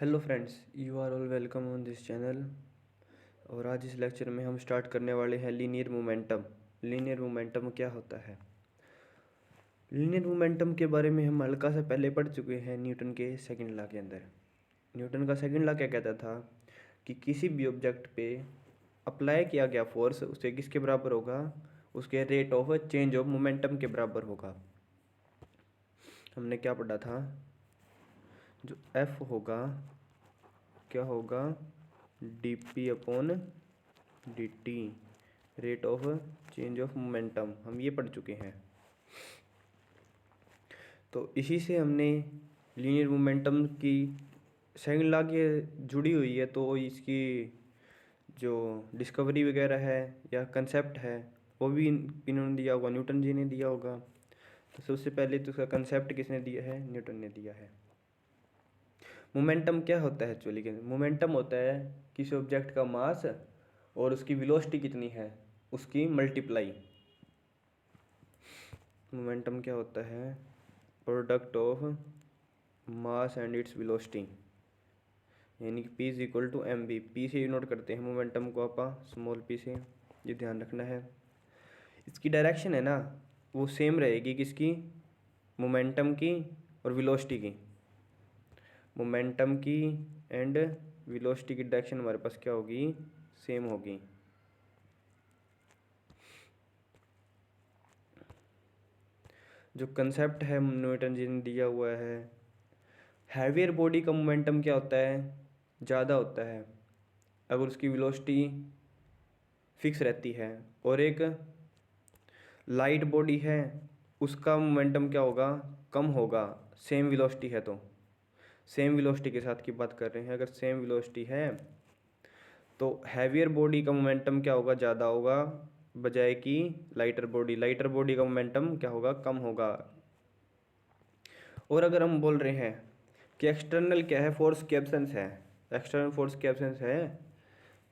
Hello friends, you are all welcome on this channel. और आज इस लेक्चर में हम स्टार्ट करने वाले हैं लीनियर मोमेंटम। लीनियर मोमेंटम क्या होता है? लीनियर मोमेंटम के बारे में हम हल्का सा पहले पढ़ चुके हैं न्यूटन के सेकंड लॉ के अंदर। न्यूटन का सेकंड लॉ क्या कहता था कि किसी भी ऑब्जेक्ट पे अप्लाई किया गया फोर्स उसके किसके बराबर होगा? उसके rate of change of momentum के बराबर होगा। हमने क्या पढ़ा था? जो एफ होगा क्या होगा? D P upon D T, rate of change of momentum, हम ये पढ़ चुके हैं। तो इसी से हमने लीनियर मोमेंटम की सेकंड लॉ के जुड़ी हुई है, तो इसकी जो डिस्कवरी वगैरह है या कंसेप्ट है वो भी इन्होंने दिया होगा, न्यूटन जी ने दिया होगा। तो सबसे पहले तो उसका कंसेप्ट किसने दिया है? न्यूटन ने दिया है। मोमेंटम क्या होता है एक्चुअली? के मोमेंटम होता है किसी ऑब्जेक्ट का मास और उसकी वेलोसिटी कितनी है उसकी मल्टीप्लाई। मोमेंटम क्या होता है? Product of mass and its velocity, यानी कि P is equal to M V. P से नोट करते हैं मोमेंटम को, आप स्मॉल p से, ये ध्यान रखना है। इसकी डायरेक्शन है ना वो सेम रहेगी किसकी? मोमेंटम की और वेलोसिटी की। मोमेंटम की एंड वेलोसिटी की डायरेक्शन हमारे पास क्या होगी? सेम होगी। जो कंसेप्ट है न्यूटन जी ने दिया हुआ है, हैवियर बॉडी का मोमेंटम क्या होता है? ज़्यादा होता है अगर उसकी वेलोसिटी फिक्स रहती है, और एक लाइट बॉडी है उसका मोमेंटम क्या होगा? कम होगा, सेम वेलोसिटी है तो। सेम वेलोसिटी के साथ की बात कर रहे हैं, अगर सेम वेलोसिटी है तो हैवियर बॉडी का मोमेंटम क्या होगा? ज़्यादा होगा बजाय कि लाइटर बॉडी। लाइटर बॉडी का मोमेंटम क्या होगा? कम होगा। और अगर हम बोल रहे हैं कि एक्सटर्नल क्या है? फोर्स की एब्सेंस है। एक्सटर्नल फोर्स की एब्सेंस है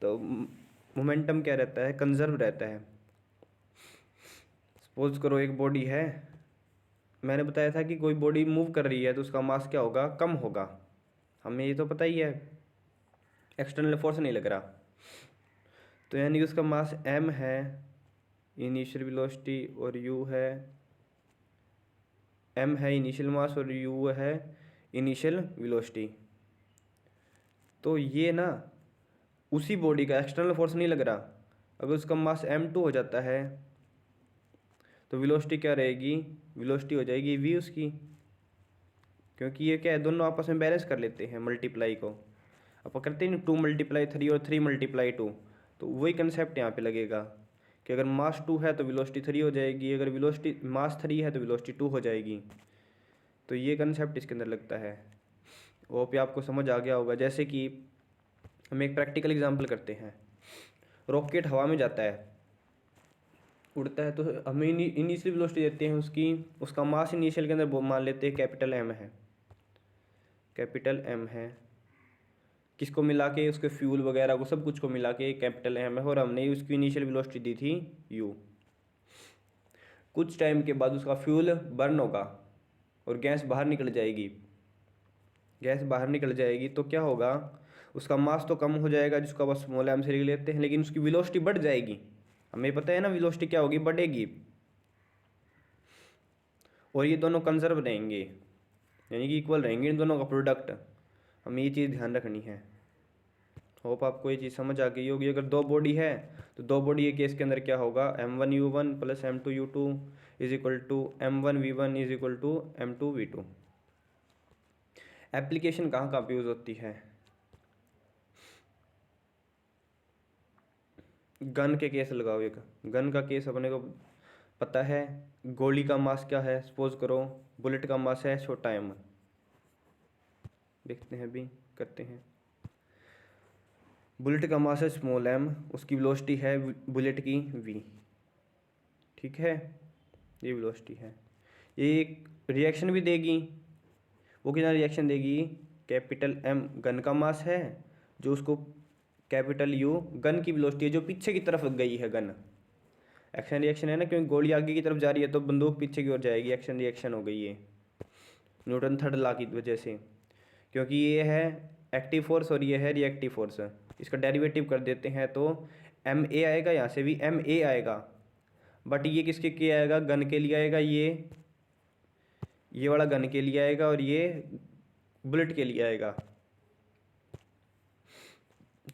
तो मोमेंटम क्या रहता है? कंजर्व रहता है। सपोज करो एक बॉडी है, मैंने बताया था कि कोई बॉडी मूव कर रही है तो उसका मास क्या होगा? कम होगा। हमें ये तो पता ही है, एक्सटर्नल फोर्स नहीं लग रहा, तो यानी कि उसका मास m है इनिशियल वेलोसिटी और u है, m है इनिशियल मास और u है इनिशियल वेलोसिटी। तो ये ना उसी बॉडी का एक्सटर्नल फोर्स नहीं लग रहा। अगर उसका मास m2 हो जाता है तो वेलोसिटी क्या रहेगी? वेलोसिटी हो जाएगी v उसकी, क्योंकि ये क्या है, दोनों आपस में बैलेंस कर लेते हैं मल्टीप्लाई को। आप करते हैं 2 × 3 और 3 × 2, तो वही कंसेप्ट यहाँ पे लगेगा कि अगर मास 2 है तो वेलोसिटी 3 हो जाएगी, अगर वेलोसिटी मास 3 है तो वेलोसिटी 2 हो जाएगी। तो ये कंसेप्ट इसके अंदर लगता है। वो पे आपको समझ आ गया होगा। जैसे कि हम एक प्रैक्टिकल एग्जांपल करते हैं। रॉकेट हवा में जाता है, उड़ता है, तो हमें इनिशियल वेलोसिटी देते हैं उसकी, उसका मास इनिशियल के अंदर मान लेते हैं कैपिटल M है। कैपिटल M है, किसको मिला के? उसके फ्यूल वगैरह को, सब कुछ को मिला के कैपिटल M है, और हमने उसकी इनिशियल वेलोसिटी दी थी u। कुछ टाइम के बाद उसका फ्यूल बर्न होगा और गैस बाहर निकल जाएगी। गैस बाहर निकल जाएगी तो क्या होगा? उसका मास तो कम हो जाएगा जिसको बस स्मॉल m से लिख लेते हैं, लेकिन उसकी वेलोसिटी बढ़ जाएगी। हमें पता है ना वेलोसिटी क्या होगी? बढ़ेगी। और ये दोनों कंजर्व रहेंगे, यानी कि इक्वल रहेंगे इन दोनों का प्रोडक्ट। हमें ये चीज़ ध्यान रखनी है। होप आपको ये चीज़ समझ आ गई होगी। अगर दो बॉडी है तो दो बॉडी के केस के अंदर क्या होगा? m1u1 + m2u2 is equal to m1v1 is equal to m2v2। Application कहाँ कहाँ पे यूज़ होती है? गन के केस लगाओ। एक गन का केस अपने को पता है, गोली का मास क्या है? सपोज करो बुलेट का मास है छोटा m। देखते हैं अभी, करते हैं। बुलेट का मास है स्मॉल m, उसकी वेलोसिटी है बुलेट की v। ठीक है, ये वेलोसिटी है। ये एक रिएक्शन भी देगी। वो कितना रिएक्शन देगी? कैपिटल M गन का मास है, जो उसको कैपिटल U गन की वेलोसिटी है जो पीछे की तरफ गई है गन। एक्शन रिएक्शन है ना, क्योंकि गोली आगे की तरफ जा रही है तो बंदूक पीछे की ओर जाएगी। एक्शन रिएक्शन हो गई ये न्यूटन थर्ड लॉ की वजह से, क्योंकि ये है एक्टिव फोर्स और ये है रिएक्टिव फोर्स। इसका डेरिवेटिव कर देते हैं तो एम ए आएगा, यहाँ से भी एम ए आएगा, बट ये किसके लिए आएगा, गन के लिए आएगा, ये वाला गन के लिए आएगा और ये बुलेट के लिए आएगा।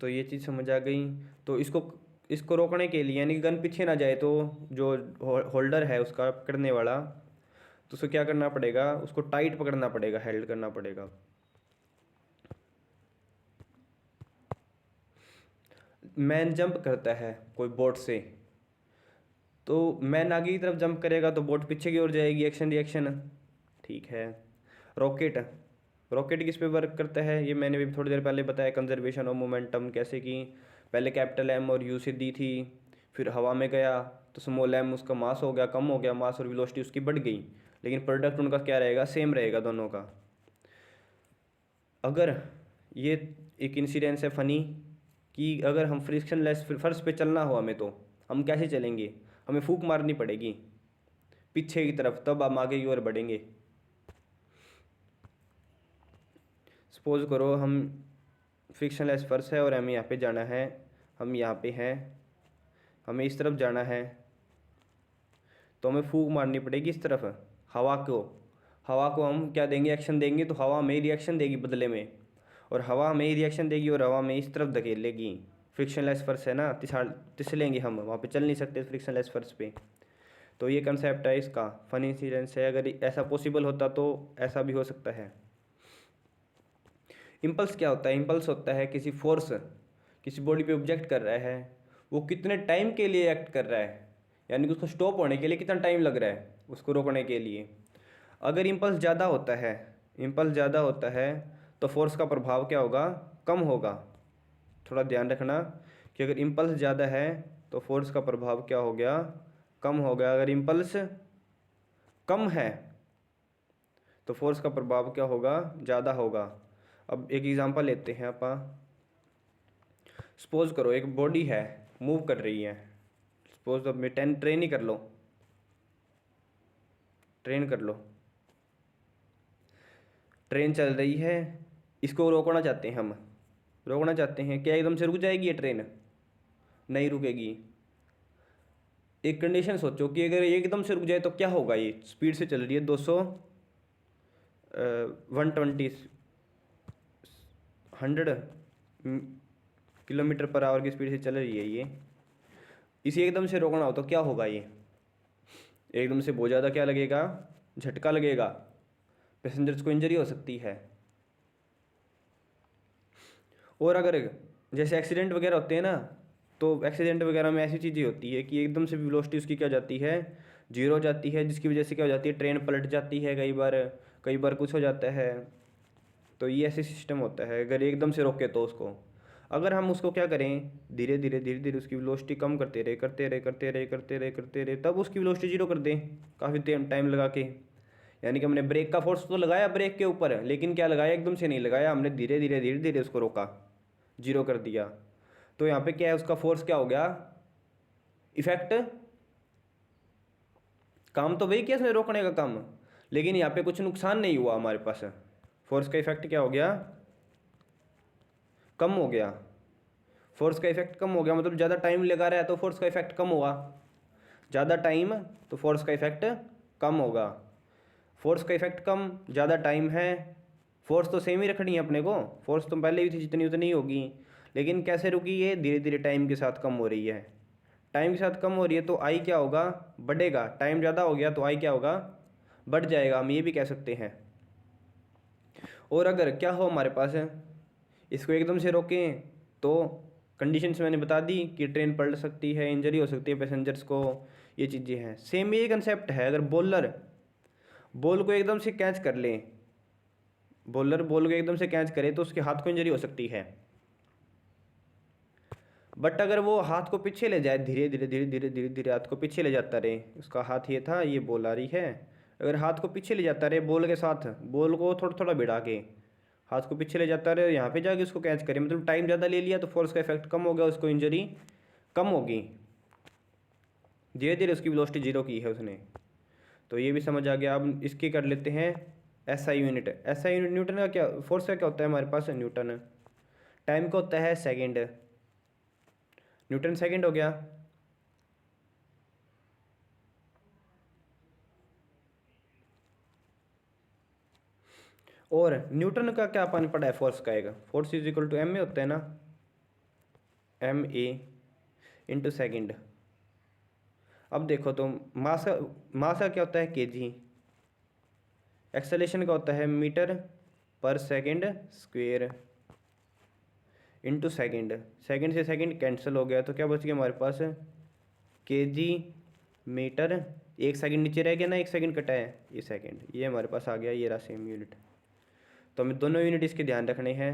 तो ये चीज़ समझ आ गई। तो इसको रोकने के लिए, यानी कि गन पीछे ना जाए, तो जो होल्डर है उसका पकड़ने वाला, तो उसको क्या करना पड़ेगा, उसको टाइट पकड़ना पड़ेगा, हेल्ड करना पड़ेगा। मैन जंप करता है कोई बोट से, तो मैन आगे की तरफ जंप करेगा तो बोट पीछे की ओर जाएगी, एक्शन रिएक्शन, ठीक है। रॉकेट, रॉकेट किस पे वर्क करता है, ये मैंने भी थोड़ी देर पहले बताया, कंजर्वेशन ऑफ मोमेंटम। कैसे कि पहले कैपिटल एम और यू से दी थी, फिर हवा में गया तो स्मॉल एम उसका मास हो गया, कम हो गया मास, और वेलोसिटी उसकी बढ़ गई, लेकिन प्रोडक्ट उनका क्या रहेगा, सेम रहेगा दोनों का। अगर ये एक इंसिडेंस है फनी, कि अगर हम फ्रिक्शनलेस फर्श पे चलना हो हमें, तो हम कैसे चलेंगे, हमें फूंक मारनी पड़ेगी पीछे की तरफ, तब हम आगे की ओर बढ़ेंगे। सपोज करो हम फ्रिक्शनलेस फर्श है और हमें यहाँ पे जाना है, हम यहाँ पे हैं, हमें इस तरफ जाना है, तो हमें फूंक मारनी पड़ेगी इस तरफ, हवा को हम क्या देंगे, एक्शन देंगे, तो हवा में रिएक्शन देगी बदले में, और हवा में रिएक्शन देगी और हवा में इस तरफ धकेलेगी। फ्रिक्शनलेस फर्श है ना, तिसलेंगे हम, वहाँ पे चल नहीं सकते फ्रिक्शनलेस फर्श पे। तो ये कंसेप्ट है इसका, फनी इंसिडेंस है। अगर ऐसा पॉसिबल होता तो ऐसा भी हो सकता है। इम्पल्स क्या होता है, इम्पल्स होता है किसी फोर्स किसी बॉडी पे ऑब्जेक्ट कर रहा है, वो कितने टाइम के लिए एक्ट कर रहा है, यानी कि उसको स्टॉप होने के लिए कितना टाइम लग रहा है उसको रोकने के लिए। अगर इम्पल्स ज़्यादा होता है, इम्पल्स ज़्यादा होता है तो फोर्स का प्रभाव क्या होगा, कम होगा। थोड़ा ध्यान रखना कि अगर इम्पल्स ज़्यादा है तो फोर्स का प्रभाव क्या हो गया, कम हो गया। अगर इम्पल्स कम है तो फोर्स का प्रभाव क्या होगा, ज़्यादा होगा। अब एक एग्जांपल लेते हैं अपन। सपोज करो एक बॉडी है, मूव कर रही है, सपोज अब मैं ट्रेन ही कर लो, ट्रेन कर लो, ट्रेन चल रही है, इसको रोकना चाहते हैं हम, रोकना चाहते हैं, क्या एकदम से रुक जाएगी ये ट्रेन, नहीं रुकेगी। एक कंडीशन सोचो कि अगर ये एकदम से रुक जाए तो क्या होगा, ये स्पीड से चल रही है 120 100 किलोमीटर पर आवर की स्पीड से चल रही है ये, इसे एकदम से रोकना हो तो क्या होगा, ये एकदम से बहुत ज़्यादा क्या लगेगा, झटका लगेगा, पैसेंजर्स को इंजरी हो सकती है। और अगर जैसे एक्सीडेंट वगैरह होते हैं ना, तो एक्सीडेंट वगैरह में ऐसी चीज़ें होती है कि एकदम से वेलोसिटी उसकी क्या जाती है, जीरो जाती है, जिसकी वजह से क्या हो जाती है, ट्रेन पलट जाती है, कई बार कुछ हो जाता है। तो ये ऐसे सिस्टम होता है, अगर एकदम से रोके तो उसको, अगर हम उसको क्या करें, धीरे धीरे उसकी वेलोसिटी कम करते रहे, तब उसकी वेलोसिटी जीरो कर दें काफ़ी टाइम लगा के। यानी कि हमने ब्रेक का फोर्स तो लगाया ब्रेक के ऊपर, लेकिन क्या लगाया, एकदम से नहीं लगाया, हमने धीरे धीरे उसको रोका, जीरो कर दिया। तो यहाँ पे क्या है, उसका फोर्स क्या हो गया, इफेक्ट, काम तो वही किया उसने रोकने का काम, लेकिन यहाँ पे कुछ नुकसान नहीं हुआ हमारे पास, फोर्स का इफेक्ट क्या हो गया, कम हो गया। फोर्स का इफेक्ट कम हो गया मतलब ज़्यादा टाइम लगा रहा है तो फोर्स का इफेक्ट कम हुआ, ज़्यादा टाइम तो फोर्स का इफेक्ट कम होगा। फोर्स का इफेक्ट कम, ज़्यादा टाइम है, फोर्स तो सेम ही रखनी है अपने को, फोर्स तो पहले भी थी जितनी उतनी ही होगी, लेकिन कैसे रुकी, ये धीरे धीरे टाइम के साथ कम हो रही है। टाइम के साथ कम हो रही है तो आई क्या होगा, बढ़ेगा। टाइम ज़्यादा हो गया तो आई क्या होगा, बढ़ जाएगा, हम ये भी कह सकते हैं। और अगर क्या हो हमारे पास है, इसको एकदम से रोकें तो कंडीशंस मैंने बता दी कि ट्रेन पलट सकती है, इंजरी हो सकती है पैसेंजर्स को, ये चीज़ें हैं। सेम ये कंसेप्ट है, अगर बॉल को एकदम से कैच कर ले, बॉलर बॉल को एकदम से कैच करे तो उसके हाथ को इंजरी हो सकती है। बट अगर वो हाथ को पीछे ले जाए, धीरे धीरे हाथ को पीछे ले जाता रहे, उसका हाथ ये था, ये बॉल आ रही है, अगर हाथ को पीछे ले जाता रहे बॉल के साथ, बॉल को थोड़ा थोड़ा भिड़ा के हाथ को पीछे ले जाता रहे, यहाँ पे जाके उसको कैच करे, मतलब टाइम ज़्यादा ले लिया तो फोर्स का इफेक्ट कम हो गया, उसको इंजरी कम होगी, धीरे धीरे उसकी वेलोसिटी जीरो की है उसने। तो ये भी समझ आ गया। अब इसके कर लेते हैं SI unit, SI unit Newton का क्या, फोर्स का क्या होता है हमारे पास, न्यूटन। टाइम का होता है सेकंड, न्यूटन सेकंड हो गया। और न्यूटन का क्या अपन पढ़ा है, फोर्स का, एक force is equal to M A होता है ना, एम ए इंटू सेकेंड। अब देखो तो मास का क्या होता है, केजी। एक्सेलेरेशन का होता है मीटर पर second square into second. Second से सेकेंड कैंसिल हो गया तो क्या बच गया हमारे पास, केजी मीटर। एक सेकंड नीचे रह गया ना, एक सेकंड कटा है, ये सेकंड, ये हमारे पास आ गया, ये रहा सेम यूनिट। तो हमें दोनों यूनिट इसके ध्यान रखने हैं।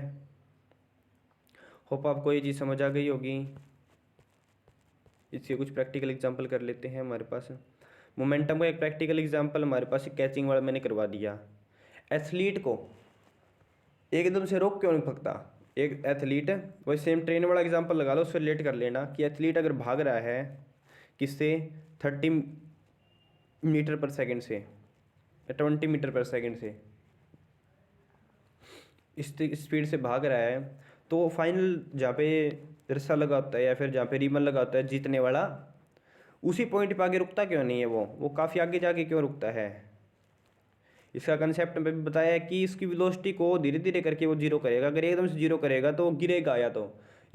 होप आपको ये चीज़ समझ आ गई होगी। इससे कुछ प्रैक्टिकल एग्जांपल कर लेते हैं। हमारे पास मोमेंटम का एक प्रैक्टिकल एग्जांपल हमारे पास कैचिंग वाला मैंने करवा दिया। एथलीट को एकदम से रोक क्यों नहीं सकता, एक एथलीट, वही सेम ट्रेन वाला एग्जांपल लगा लो, उससे रिलेट कर लेना कि एथलीट अगर भाग रहा है किससे, 30 मीटर पर सेकंड से या 20 मीटर पर सेकंड से इस स्पीड से भाग रहा है, तो फाइनल जहाँ पे रस्सा लगा होता है या फिर जहाँ पे रीबन लगा होता है जीतने वाला, उसी पॉइंट पे आगे रुकता क्यों नहीं है, वो काफ़ी आगे जाके क्यों रुकता है। इसका कंसेप्ट में भी बताया है कि इसकी वेलोसिटी को धीरे धीरे करके वो जीरो करेगा। अगर एकदम से जीरो करेगा तो वो गिरेगा,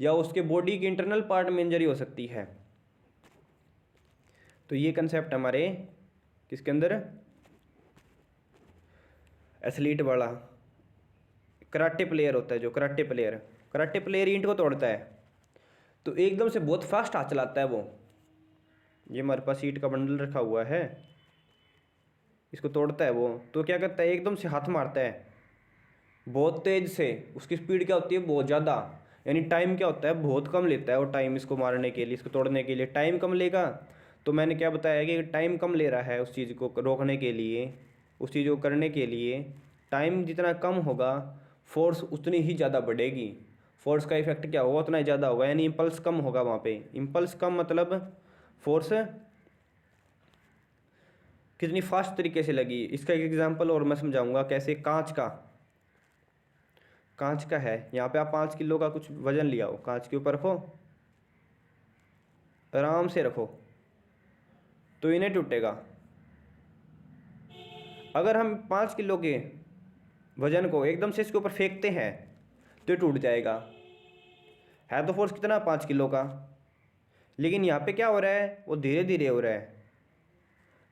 या उसके बॉडी के इंटरनल पार्ट में इंजरी हो सकती है। तो ये कंसेप्ट हमारे किसके अंदर, एथलीट वाला। कराटे प्लेयर होता है जो, कराटे प्लेयर ईंट को तोड़ता है तो एकदम से बहुत फास्ट हाथ चलाता है वो। ये हमारे पास ईंट का बंडल रखा हुआ है, इसको तोड़ता है वो, तो क्या करता है, एकदम से हाथ मारता है बहुत तेज से। उसकी स्पीड क्या होती है, बहुत ज़्यादा, यानी टाइम क्या होता है, बहुत कम लेता है वो टाइम इसको मारने के लिए, इसको तोड़ने के लिए टाइम कम लेगा। तो मैंने क्या बताया कि टाइम कम ले रहा है उस चीज़ को रोकने के लिए, उस चीज़ को करने के लिए टाइम जितना कम होगा फोर्स उतनी ही ज़्यादा बढ़ेगी। फोर्स का इफेक्ट क्या होगा, उतना ही ज़्यादा होगा, यानी इम्पल्स कम होगा वहाँ पे। इम्पल्स कम मतलब फोर्स कितनी फास्ट तरीके से लगी। इसका एक एग्जांपल और मैं समझाऊंगा कैसे। कांच का है, यहाँ पे आप 5 किलो का कुछ वजन लिया हो, कांच के ऊपर रखो, आराम से रखो तो ये नहीं टूटेगा। अगर हम 5 किलो के वजन को एकदम से इसके ऊपर फेंकते हैं तो ये टूट जाएगा। है तो फोर्स कितना, 5 किलो का, लेकिन यहाँ पे क्या हो रहा है, वो धीरे धीरे हो रहा है,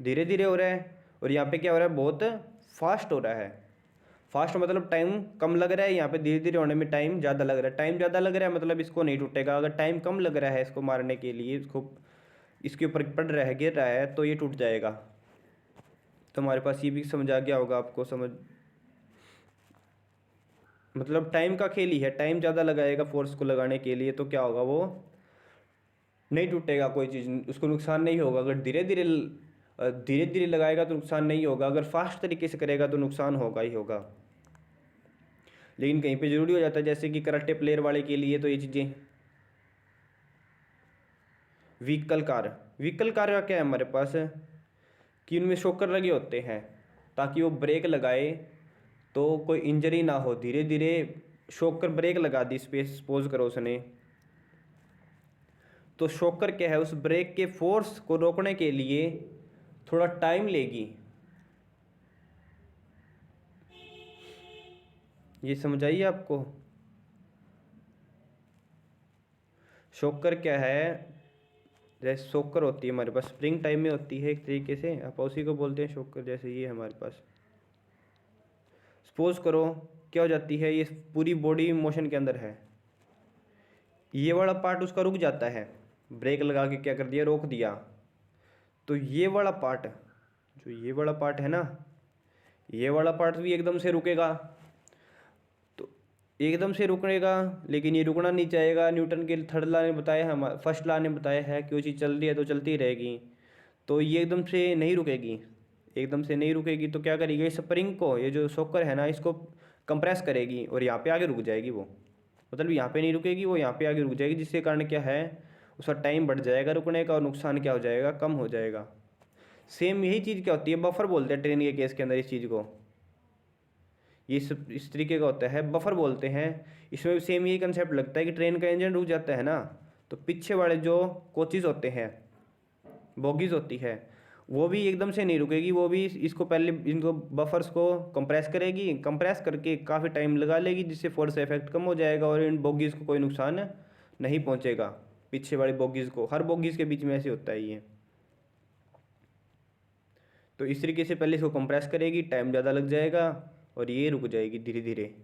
धीरे धीरे हो रहा है। और यहाँ पे क्या हो रहा है, बहुत फास्ट हो रहा है। फास्ट मतलब टाइम कम लग रहा है, यहाँ पे धीरे धीरे होने में टाइम ज़्यादा लग रहा है। टाइम ज़्यादा लग रहा है मतलब इसको नहीं टूटेगा। अगर टाइम कम लग रहा है इसको मारने के लिए, इसको इसके ऊपर पड़ रहा है, गिर रहा है, तो ये टूट जाएगा। तो हमारे पास ये भी समझ आ गया होगा आपको, समझ मतलब टाइम का खेल ही है। टाइम ज़्यादा लगाएगा फोर्स को लगाने के लिए तो क्या होगा, वो नहीं टूटेगा कोई चीज़, उसको नुकसान नहीं होगा। अगर धीरे धीरे लगाएगा तो नुकसान नहीं होगा, अगर फास्ट तरीके से करेगा तो नुकसान होगा ही होगा। लेकिन कहीं पे ज़रूरी हो जाता है, जैसे कि कराटे प्लेयर वाले के लिए तो ये चीज़ें। व्हीकल कार का क्या है हमारे पास, कि उनमें शॉकर लगे होते हैं ताकि वो ब्रेक लगाए तो कोई इंजरी ना हो। धीरे धीरे शॉकर ब्रेक लगा दी, स्पेस सपोज करो उसने, तो शॉकर क्या है, उस ब्रेक के फोर्स को रोकने के लिए थोड़ा टाइम लेगी। ये समझ आइए आपको। शॉकर क्या है, जैसे शॉकर होती है हमारे पास, स्प्रिंग टाइम में होती है एक तरीके से, आप उसी को बोलते हैं शॉकर। जैसे ये हमारे पास सपोज करो क्या हो जाती है, ये पूरी बॉडी मोशन के अंदर है, ये वाला पार्ट उसका रुक जाता है, ब्रेक लगा के क्या कर दिया, रोक दिया। तो ये वाला पार्ट, जो ये वाला पार्ट है ना, ये वाला पार्ट भी एकदम से रुकेगा। तो एकदम से रुकेगा, लेकिन ये रुकना नहीं चाहेगा। न्यूटन के थर्ड लॉ ने बताया है, फर्स्ट लॉ ने बताया है कि वो चीज़ चल रही है तो चलती रहेगी। तो ये एकदम से नहीं रुकेगी, एकदम से नहीं रुकेगी तो क्या करेगी, स्प्रिंग को, ये जो शॉकर है ना, इसको कंप्रेस करेगी और यहाँ पे आगे रुक जाएगी वो। मतलब यहाँ पे नहीं रुकेगी, वो यहाँ पे आगे रुक जाएगी, जिसके कारण क्या है, उसका टाइम बढ़ जाएगा रुकने का और नुकसान क्या हो जाएगा, कम हो जाएगा। सेम यही चीज़ क्या होती है, बफर बोलते हैं ट्रेन के केस के अंदर इस चीज़ को। ये इस तरीके का होता है, बफर बोलते हैं। इसमें भी सेम यही कंसेप्ट लगता है कि ट्रेन का इंजन रुक जाता है ना, तो पीछे वाले जो कोचेज होते हैं, बोगीज होती है, वो भी एकदम से नहीं रुकेगी, वो भी इसको पहले इनको बफर्स को कंप्रेस करेगी, कंप्रेस करके काफ़ी टाइम लगा लेगी, जिससे फोर्स इफेक्ट कम हो जाएगा और इन बोगीज़ को कोई नुकसान नहीं पहुंचेगा। पीछे वाली बोगीज़ को, हर बोगीज़ के बीच में ऐसे होता है ये। तो इस तरीके से पहले इसको कंप्रेस करेगी, टाइम ज़्यादा लग जाएगा और ये रुक जाएगी धीरे धीरे।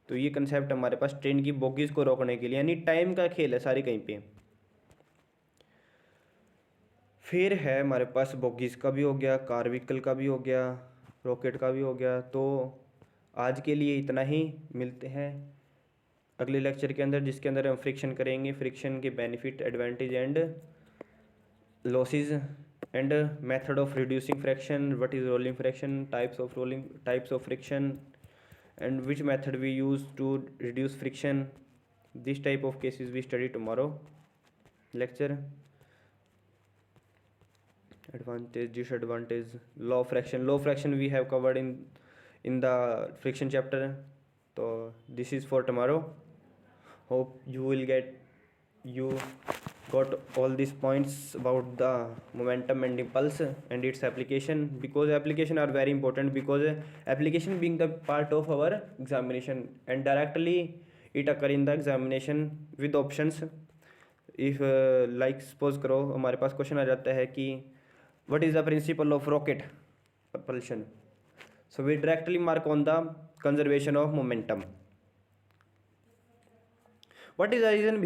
तो ये कंसेप्ट हमारे पास ट्रेन की बोगीज़ को रोकने के लिए, यानी टाइम का खेल है सारी कहीं पे। फिर है हमारे पास बोगीज़ का भी हो गया, कार व्हीकल का भी हो गया, रॉकेट का भी हो गया। तो आज के लिए इतना ही, मिलते हैं अगले लेक्चर के अंदर, जिसके अंदर हम फ्रिक्शन करेंगे, फ्रिक्शन के benefit, advantage and losses and method of reducing friction, what is rolling friction, types of friction and which method we use to reduce friction. This type of cases we study tomorrow lecture. Advantage, disadvantage, law of fraction we have covered in the friction chapter. So this is for tomorrow. Hope you got all these points about the momentum and impulse and its application, because application are very important, because application being the part of our examination and directly it occur in the examination with options. If like suppose करो हमारे पास question आ जाता है कि what is the principle of rocket propulsion, so we directly mark on the conservation of momentum. What is the reason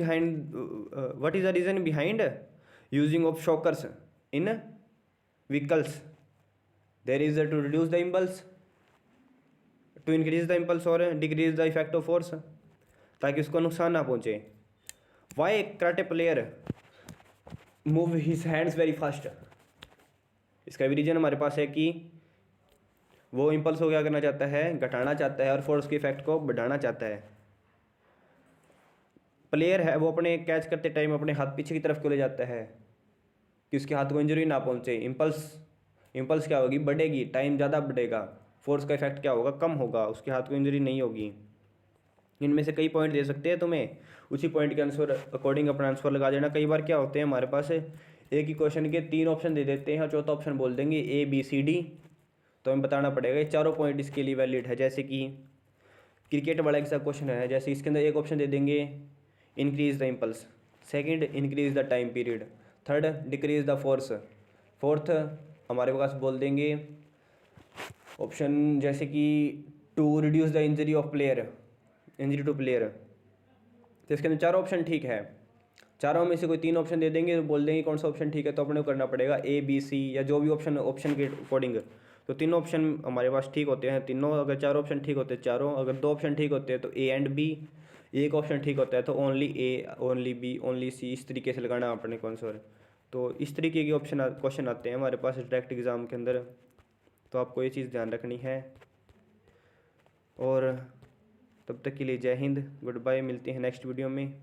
behind using of shockers in vehicles? There is to reduce the impulse, to increase the impulse or decrease the effect of force, ताकि उसको नुकसान ना पहुंचे. Why karate player move his hands very fast? इसका भी reason हमारे पास है कि वो इम्पल्स को क्या करना चाहता है, घटाना चाहता है और फोर्स के इफेक्ट को बढ़ाना चाहता है. प्लेयर है वो अपने कैच करते टाइम अपने हाथ पीछे की तरफ क्यों ले जाता है, कि उसके हाथ को इंजरी ना पहुंचे. इम्पल्स क्या होगी, बढ़ेगी, टाइम ज़्यादा बढ़ेगा, फोर्स का इफेक्ट क्या होगा, कम होगा, उसके हाथ को इंजरी नहीं होगी. इनमें से कई पॉइंट दे सकते हैं तुम्हें, उसी पॉइंट के आंसर अकॉर्डिंग अपना आंसर लगा देना. कई बार क्या होते हैं हमारे पास एक ही क्वेश्चन के 3 ऑप्शन दे देते हैं और चौथा ऑप्शन बोल देंगे ए बी सी डी, तो हमें बताना पड़ेगा ये चारों पॉइंट इसके लिए वैलिड है. जैसे कि क्रिकेट वाला एक सा क्वेश्चन है, जैसे इसके अंदर एक ऑप्शन दे देंगे increase the impulse, second increase the time period, third decrease the force, fourth हमारे पास बोल देंगे ऑप्शन जैसे कि to reduce the injury to player. तो इसके अंदर चारों ऑप्शन ठीक है, चारों में से कोई 3 ऑप्शन दे देंगे तो बोल देंगे कौन सा ऑप्शन ठीक है, तो अपने को करना पड़ेगा ए बी सी या जो भी ऑप्शन के अकॉर्डिंग. तो 3 ऑप्शन हमारे पास ठीक होते हैं तीनों, अगर 4 ऑप्शन ठीक होते हैं चारों, अगर 2 ऑप्शन ठीक होते हैं तो ए एंड बी, एक ऑप्शन ठीक होता है तो ओनली ए, ओनली बी, ओनली सी, इस तरीके से लगाना अपने को आंसर. तो इस तरीके के क्वेश्चन आते हैं हमारे पास डायरेक्ट एग्ज़ाम के अंदर, तो आपको ये चीज़ ध्यान रखनी है. और तब तक के लिए जय हिंद, गुड बाय, मिलते हैं नेक्स्ट वीडियो में.